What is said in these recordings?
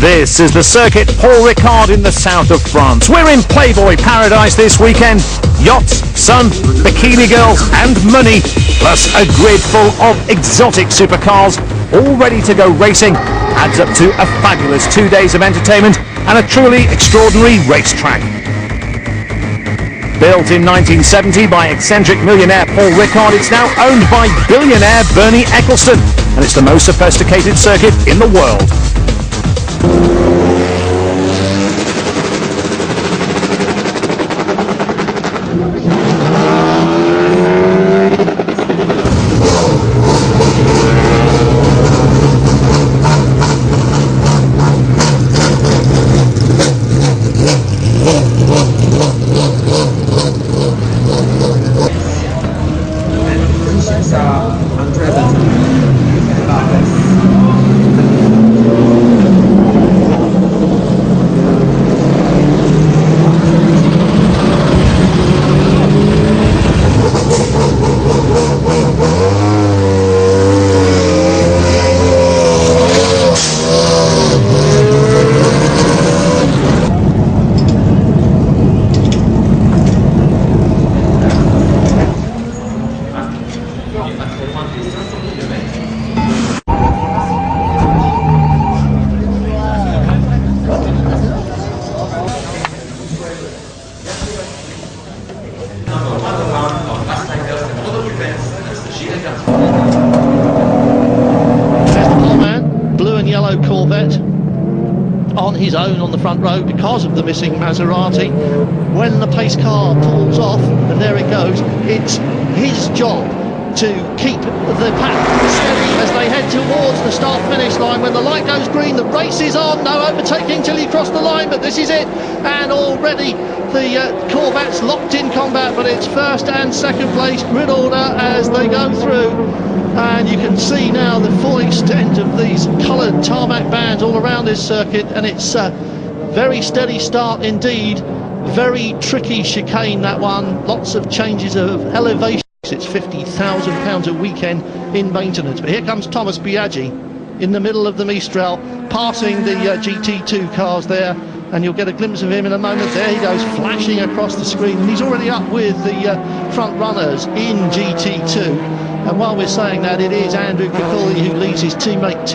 This is the circuit Paul Ricard in the south of France. We're in Playboy paradise this weekend. Yachts, sun, bikini girls and money, plus a grid full of exotic supercars, all ready to go racing, adds up to a fabulous 2 days of entertainment and a truly extraordinary racetrack. Built in 1970 by eccentric millionaire Paul Ricard, it's now owned by billionaire Bernie Ecclestone, and it's the most sophisticated circuit in the world. Corvette on his own on the front row because of the missing Maserati. When the pace car pulls off, and there it goes, it's his job to keep the pack steady as they head towards the start-finish line. When the light goes green, the race is on. No overtaking till he crossed the line, but this is it. And already the Corvette's locked in combat, but it's first and second place grid order as they go through. And you can see now the full extent of these coloured tarmac bands all around this circuit, and it's a very steady start indeed. Very tricky chicane, that one. Lots of changes of elevation. It's £50,000 a weekend in maintenance. But here comes Thomas Biaggi in the middle of the Mistral, passing the GT2 cars there, and you'll get a glimpse of him in a moment. There he goes, flashing across the screen, and he's already up with the front runners in GT2. And while we're saying that, it is Andrew Piccoli who leads his teammate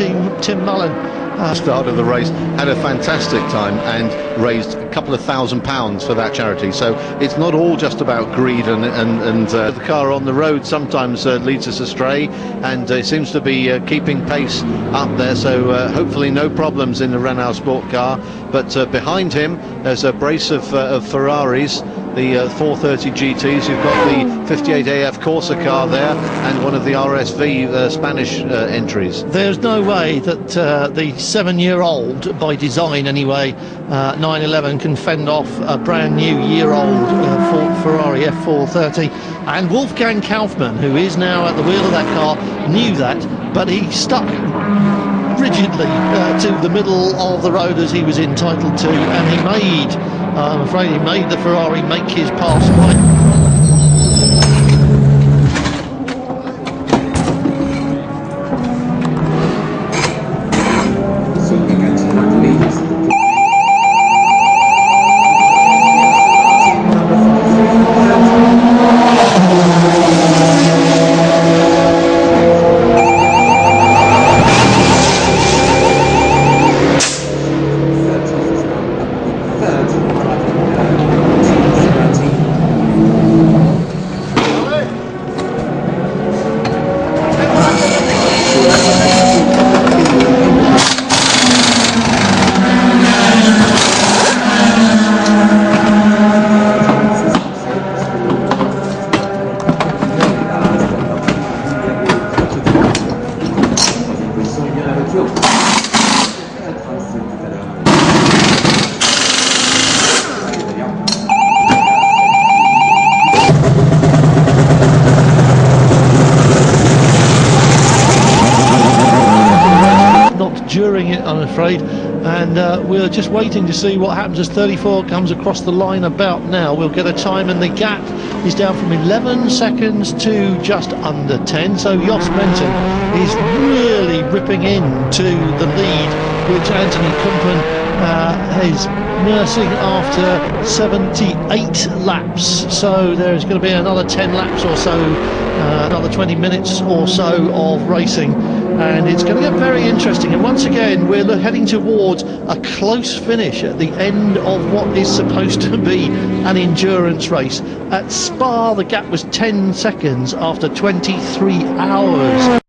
Tim Mullen. Start of the race, had a fantastic time and raised a couple of £1,000 for that charity. So it's not all just about greed, and the car on the road sometimes leads us astray, and it seems to be keeping pace up there. So hopefully no problems in the Renault Sport car. But behind him there's a brace of Ferraris, the 430 GTs. You've got the 58 AF Corsa car there and one of the RSV Spanish entries. There's no way that the 7-year-old, by design anyway, 911 can fend off a brand new year-old Ferrari F430. And Wolfgang Kaufmann, who is now at the wheel of that car, knew that, but he stuck rigidly to the middle of the road as he was entitled to, and he made, I'm afraid he made the Ferrari make his pass right. During it, I'm afraid, and we're just waiting to see what happens as 34 comes across the line about now. We'll get a time, and the gap is down from 11 seconds to just under 10, so Jos Benton is really ripping into the lead which Anthony Kumpen is nursing after 78 laps. So there's going to be another 10 laps or so, another 20 minutes or so of racing, and it's going to get very interesting. And once again, we're heading towards a close finish at the end of what is supposed to be an endurance race. At Spa, the gap was 10 seconds after 23 hours.